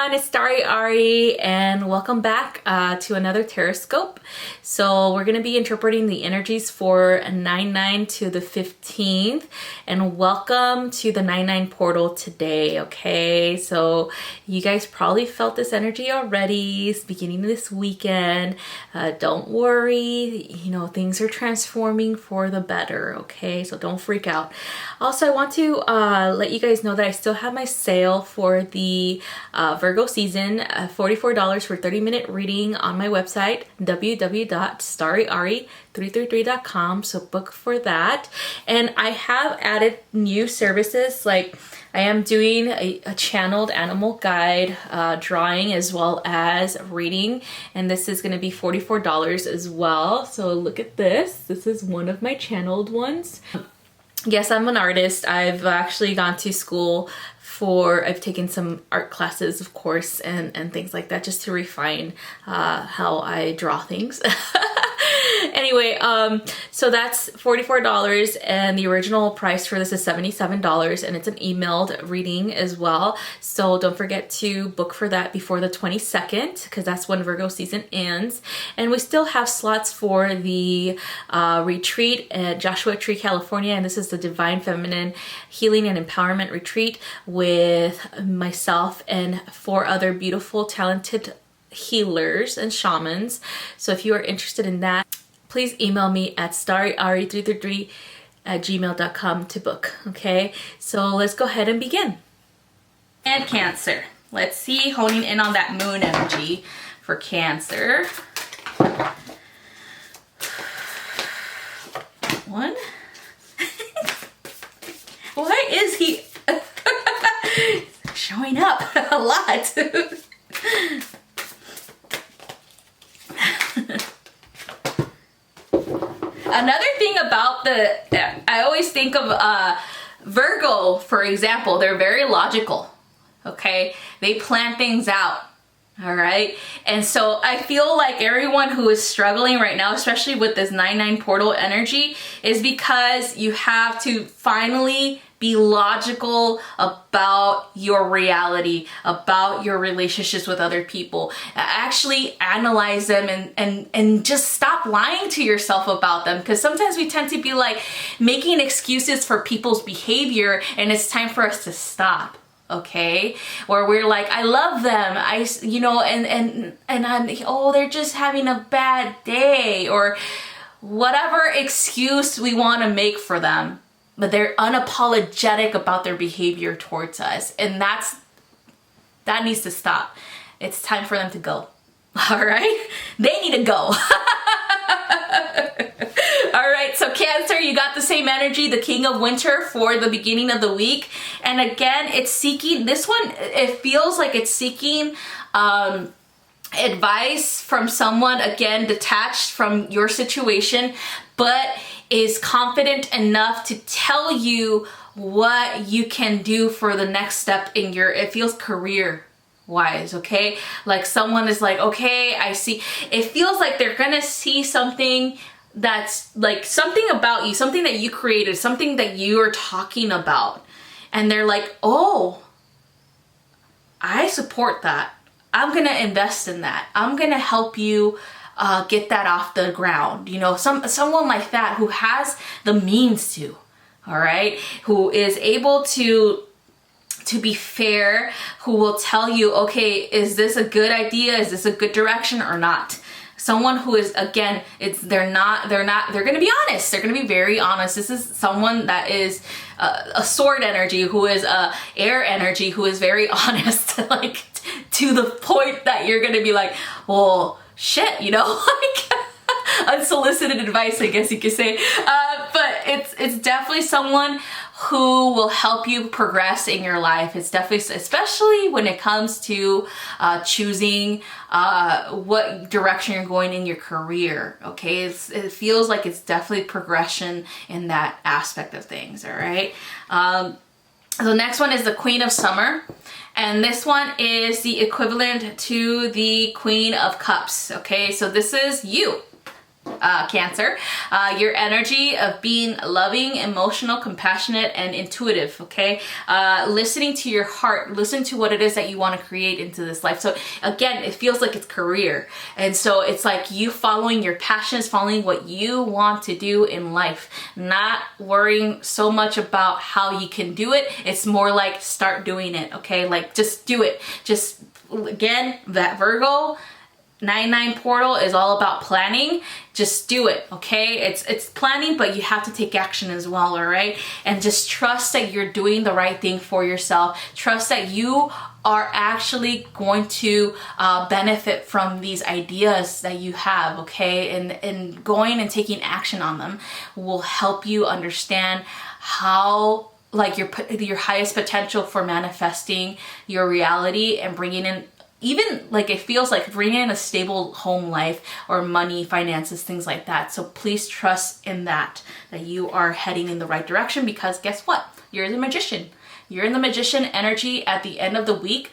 everyone, it's StariAri and welcome back to another Tarotscope. So we're going to be interpreting the energies for 9/9 to the 15th, and welcome to the 9/9 portal today. Okay, so you guys probably felt this energy already. It's beginning of this weekend. Don't worry, you know, things are transforming for the better. Okay, so don't freak out. Also, I want to let you guys know that I still have my sale for the Virgo season, $44 for 30-minute reading on my website, www.StariAri333.com. So book for that. And I have added new services, like I am doing a channeled animal guide, drawing as well as reading, and this is going to be $44 as well. So look at this. This is one of my channeled ones. Yes, I'm an artist. I've actually gone to school I've taken some art classes, of course, and things like that, just to refine how I draw things. Anyway, so that's $44, and the original price for this is $77, and it's an emailed reading as well. So don't forget to book for that before the 22nd, because that's when Virgo season ends. And we still have slots for the retreat at Joshua Tree, California, and this is the Divine Feminine Healing and Empowerment Retreat with myself and 4 other beautiful, talented healers and shamans. So if you are interested in that, please email me at StariAri333@gmail.com to book. Okay, so let's go ahead and begin. And Cancer. Let's see, honing in on that moon energy for Cancer. One. Why is he showing up a lot? Another thing about I always think of Virgo, for example, they're very logical, okay? They plan things out, all right? And so I feel like everyone who is struggling right now, especially with this 9/9 portal energy, is because you have to finally be logical about your reality, about your relationships with other people. Actually analyze them and just stop lying to yourself about them, because sometimes we tend to be like making excuses for people's behavior, and it's time for us to stop. Okay, where we're like, I love them, and I'm, oh, they're just having a bad day, or whatever excuse we want to make for them. But they're unapologetic about their behavior towards us. And that needs to stop. It's time for them to go. All right? They need to go. All right, so Cancer, you got the same energy, the King of Winter, for the beginning of the week. And again, it's seeking, this one, it feels like it's seeking advice from someone, again, detached from your situation, but is confident enough to tell you what you can do for the next step in your, it feels career wise, okay? Like someone is like, okay, I see, it feels like they're gonna see something that's like something about you, something that you created, something that you are talking about. And they're like, oh, I support that. I'm gonna invest in that. I'm gonna help you get that off the ground. You know, someone like that who has the means to, all right, who is able to be fair, who will tell you, okay, is this a good idea? Is this a good direction or not? Someone who is, again, they're going to be honest. They're going to be very honest. This is someone that is a sword energy, who is a air energy, who is very honest, like to the point that you're going to be like, well, shit, you know, like unsolicited advice, I guess you could say. But it's definitely someone who will help you progress in your life. It's definitely, especially when it comes to choosing what direction you're going in your career, okay? It feels like it's definitely progression in that aspect of things, all right? The next one is the Queen of Summer. And this one is the equivalent to the Queen of Cups, okay? So this is you. Cancer. Your energy of being loving, emotional, compassionate, and intuitive, okay? Listening to your heart, listen to what it is that you want to create into this life. So again, it feels like it's career. And so it's like you following your passions, following what you want to do in life, not worrying so much about how you can do it. It's more like start doing it, okay? Like just do it. Just, again, that Virgo 9-9 portal is all about planning. Just do it, okay? It's planning, but you have to take action as well, all right? And just trust that you're doing the right thing for yourself. Trust that you are actually going to benefit from these ideas that you have, okay? And going and taking action on them will help you understand how, like, your highest potential for manifesting your reality and bringing in, even like it feels like bringing in a stable home life or money, finances, things like that. So please trust in that you are heading in the right direction, because guess what? You're the magician. You're in the magician energy at the end of the week,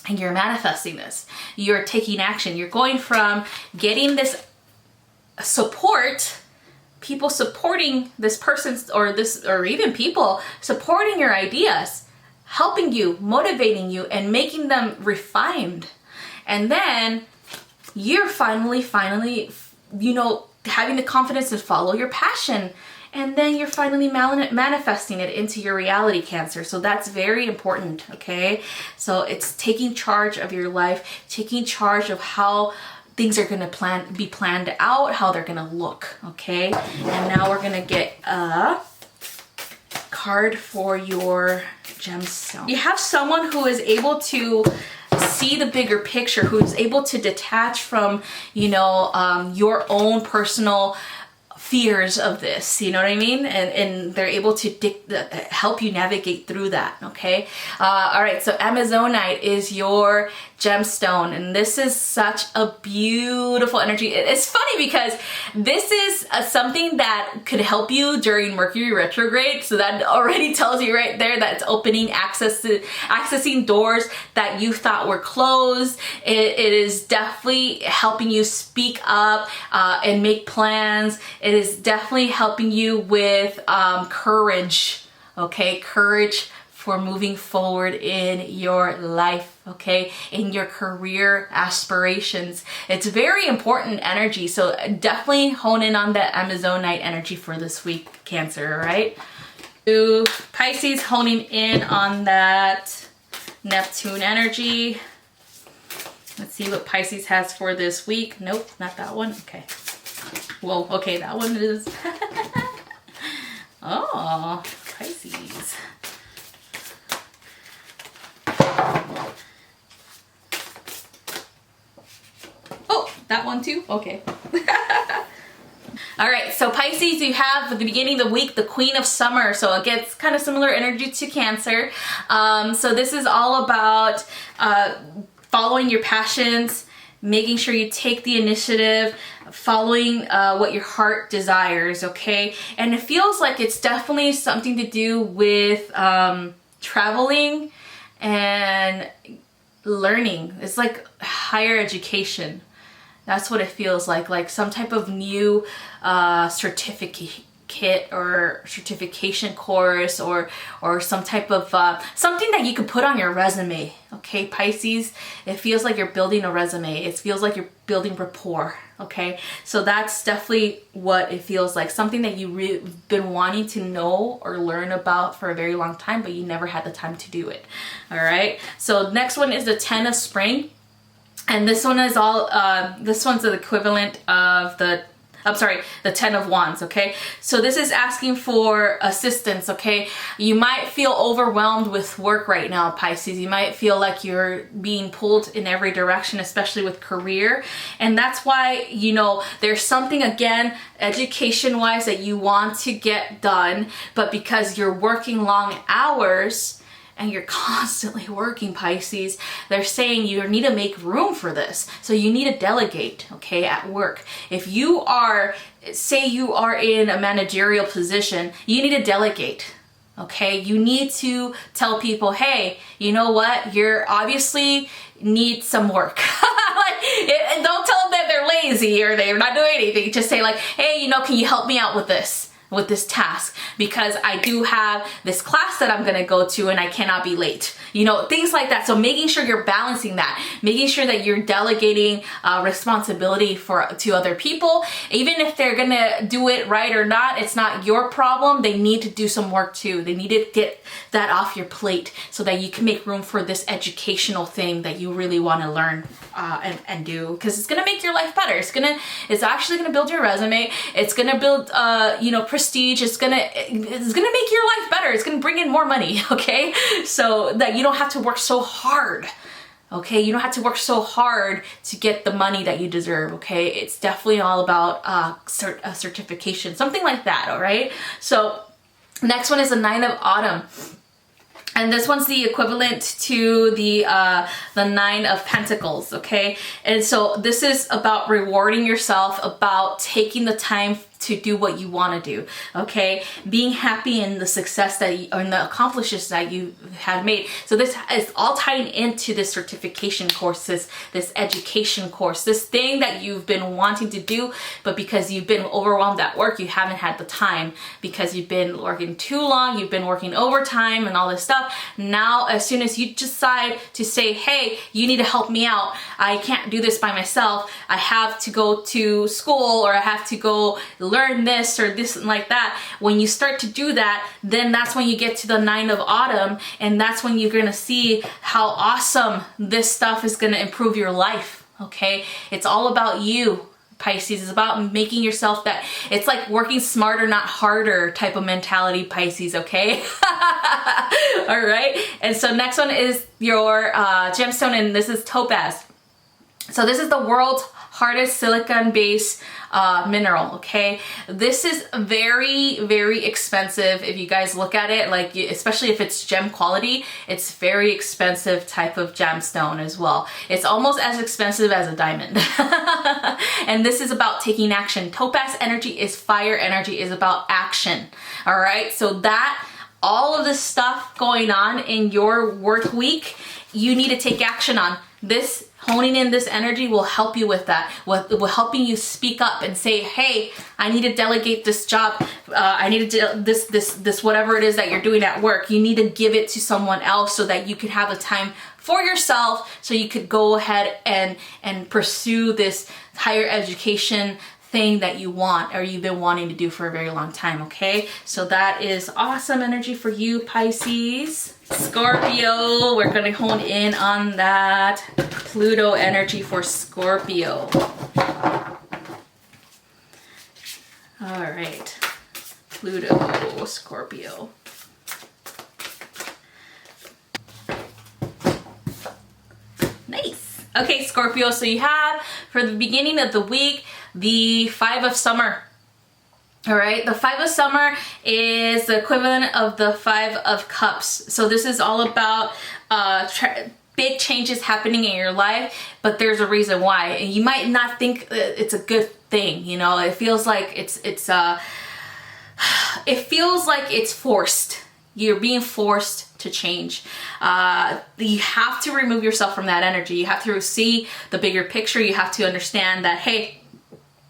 and you're manifesting this. You're taking action. You're going from getting this support, people supporting this person, or even people supporting your ideas, helping you, motivating you, and making them refined. And then you're finally, you know, having the confidence to follow your passion. And then you're finally manifesting it into your reality, Cancer. So that's very important, okay? So it's taking charge of your life, taking charge of how things are gonna be planned out, how they're gonna look, okay? And now we're gonna get a card for your gemstone. You have someone who is able to see the bigger picture, who's able to detach from, you know, your own personal fears of this, you know what I mean? And they're able to help you navigate through that, okay? All right, so Amazonite is your gemstone, and this is such a beautiful energy. It's funny because this is something that could help you during Mercury retrograde, so that already tells you right there that it's opening accessing doors that you thought were closed. It is definitely helping you speak up and make plans. It is definitely helping you with courage, okay? Courage for moving forward in your life, okay? In your career aspirations. It's very important energy, so definitely hone in on that Amazonite energy for this week, Cancer, all right? Pisces, honing in on that Neptune energy. Let's see what Pisces has for this week. Nope, not that one. Okay. Whoa, okay, that one is... Oh, Pisces. Oh, that one too? Okay. All right, so Pisces, you have at the beginning of the week, the Queen of Summer. So again, it's kind of similar energy to Cancer. So this is all about following your passions, making sure you take the initiative, following what your heart desires, okay? And it feels like it's definitely something to do with traveling and learning. It's like higher education. That's what it feels like some type of new certificate or certification course, or some type of something that you could put on your resume, okay, Pisces? It feels like you're building a resume. It feels like you're building rapport, okay? So that's definitely what it feels like, something that you've been wanting to know or learn about for a very long time, but you never had the time to do it, all right? So next one is the 10 of Spring. And this one is all, this one's the equivalent of the 10 of Wands, okay? So this is asking for assistance, okay? You might feel overwhelmed with work right now, Pisces. You might feel like you're being pulled in every direction, especially with career. And that's why, you know, there's something, again, education-wise that you want to get done, but because you're working long hours, and you're constantly working, Pisces, they're saying you need to make room for this. So you need to delegate, okay, at work. If you are, say you are in a managerial position, you need to delegate, okay? You need to tell people, hey, you know what? You're obviously need some work. Don't tell them that they're lazy or they're not doing anything, just say like, hey, you know, can you help me out with this task, because I do have this class that I'm gonna go to and I cannot be late. You know, things like that. So making sure you're balancing that, making sure that you're delegating responsibility to other people. Even if they're gonna do it right or not, it's not your problem. They need to do some work too. They need to get that off your plate so that you can make room for this educational thing that you really want to learn and do, because it's gonna make your life better. It's actually gonna build your resume. It's gonna build you know, prestige. It's gonna make your life better. It's gonna bring in more money, okay? So that you don't have to work so hard. Okay, you don't have to work so hard to get the money that you deserve, okay? It's definitely all about a certification, something like that, all right? So next one is the Nine of Autumn. And this one's the equivalent to the Nine of Pentacles, okay? And so this is about rewarding yourself, about taking the time to do what you want to do, okay? Being happy in the success that you, or in the accomplishments that you have made. So this is all tying into this certification course, this education course, this thing that you've been wanting to do, but because you've been overwhelmed at work, you haven't had the time because you've been working too long, you've been working overtime and all this stuff. Now, as soon as you decide to say, hey, you need to help me out, I can't do this by myself, I have to go to school, or I have to go learn this or this and like that. When you start to do that, then that's when you get to the Nine of Autumn, and that's when you're gonna see how awesome this stuff is gonna improve your life, okay? It's all about you, Pisces. Is about making yourself that, it's like working smarter, not harder type of mentality, Pisces, okay? All right, and so next one is your gemstone, and this is topaz. So this is the world's hardest silicon-based mineral, okay? This is very, very expensive. If you guys look at it, like, especially if it's gem quality, it's very expensive type of gemstone as well. It's almost as expensive as a diamond. And this is about taking action. Topaz energy is fire energy, is about action, all right? So that, all of this stuff going on in your work week, you need to take action on. This, honing in this energy will help you with that, will helping you speak up and say, hey, I need to delegate this job, I need to do this whatever it is that you're doing at work. You need to give it to someone else so that you could have the time for yourself, so you could go ahead and pursue this higher education thing that you want, or you've been wanting to do for a very long time, okay? So that is awesome energy for you, Pisces. Scorpio, we're gonna hone in on that Pluto energy for Scorpio. All right, Pluto, Scorpio. Nice. Okay, Scorpio, so you have, for the beginning of the week, the Five of Summer. All right, the Five of Summer is the equivalent of the Five of Cups. So this is all about big changes happening in your life, but there's a reason why. And you might not think it's a good thing, you know. It feels like it feels like it's forced. You're being forced to change. You have to remove yourself from that energy. You have to see the bigger picture. You have to understand that, hey,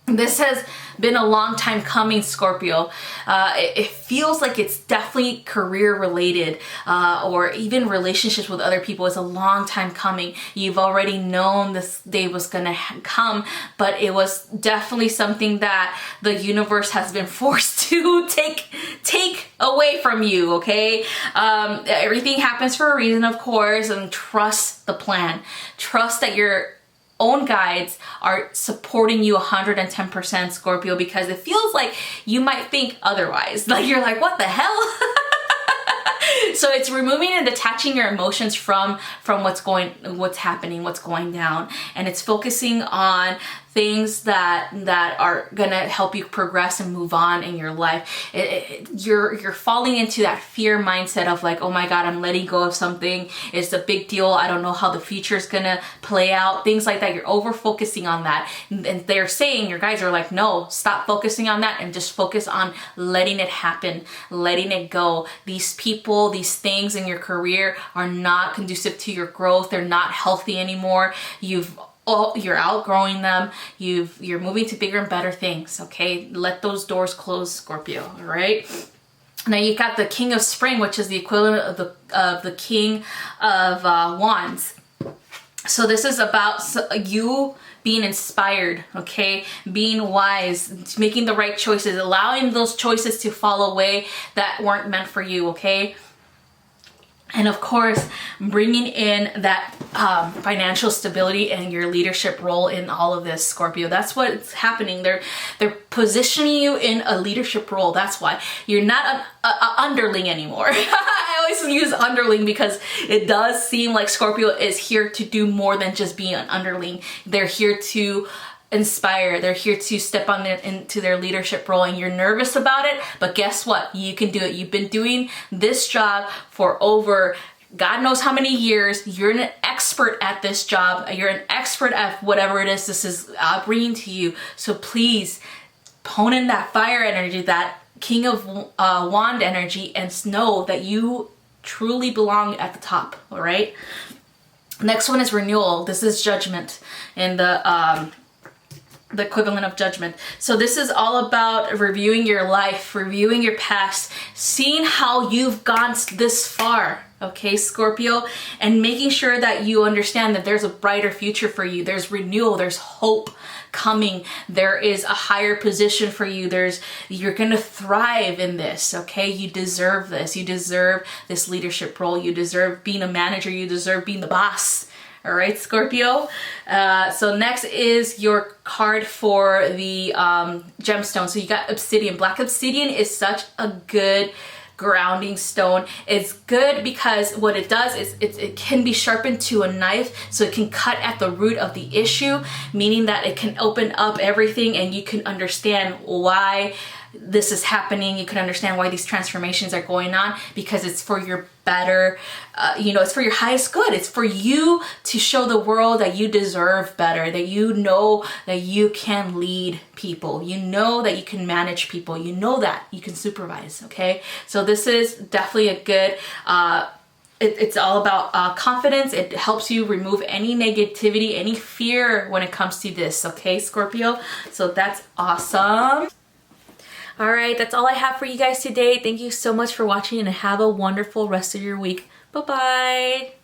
this has been a long time coming, Scorpio. It feels like it's definitely career related, or even relationships with other people. Is a long time coming. You've already known this day was gonna come, but it was definitely something that the universe has been forced to take away from you, okay? Everything happens for a reason, of course, and trust the plan. Trust that your own guides are supporting you 110%, Scorpio, because it feels like you might think otherwise. Like, you're like, what the hell? So it's removing and detaching your emotions from what's happening, what's going down, and it's focusing on things that are gonna help you progress and move on in your life. You're falling into that fear mindset of like, oh my God, I'm letting go of something. It's a big deal. I don't know how the future is gonna play out. Things like that. You're over focusing on that, and they're saying, your guys are like, no, stop focusing on that and just focus on letting it happen, letting it go. These people, these things in your career are not conducive to your growth. They're not healthy anymore. You've you're outgrowing them. You're moving to bigger and better things. Okay, let those doors close, Scorpio. All right. Now you got the King of Spring, which is the equivalent of the King of Wands. So this is about you being inspired, okay? Being wise, making the right choices, allowing those choices to fall away that weren't meant for you, okay? And of course, bringing in that financial stability and your leadership role in all of this, Scorpio. That's what's happening. They're positioning you in a leadership role. That's why you're not an underling anymore. I always use underling because it does seem like Scorpio is here to do more than just being an underling. They're here to inspire. They're here to step on into their leadership role, and you're nervous about it, but guess what? You can do it. You've been doing this job for over God knows how many years. You're an expert at this job. You're an expert at whatever it is this is bringing to you. So please hone in that fire energy, that King of Wand energy, and know that you truly belong at the top. All right. Next one is renewal. This is judgment, and the equivalent of judgment. So this is all about reviewing your life, reviewing your past, seeing how you've gone this far, okay, Scorpio, and making sure that you understand that there's a brighter future for you. There's renewal, there's hope coming. There is a higher position for you. You're gonna thrive in this, okay? You deserve this. You deserve this leadership role. You deserve being a manager. You deserve being the boss. All right, Scorpio. So next is your card for the gemstone. So you got obsidian. Black obsidian is such a good grounding stone. It's good because what it does is it can be sharpened to a knife, so it can cut at the root of the issue, meaning that it can open up everything and you can understand why this is happening. You can understand why these transformations are going on, because it's for your better, it's for your highest good. It's for you to show the world that you deserve better, that you know that you can lead people, you know that you can manage people, you know that you can supervise, okay? So this is definitely a good, it's all about confidence. It helps you remove any negativity, any fear when it comes to this, okay, Scorpio? So that's awesome. All right, that's all I have for you guys today. Thank you so much for watching, and have a wonderful rest of your week. Bye-bye.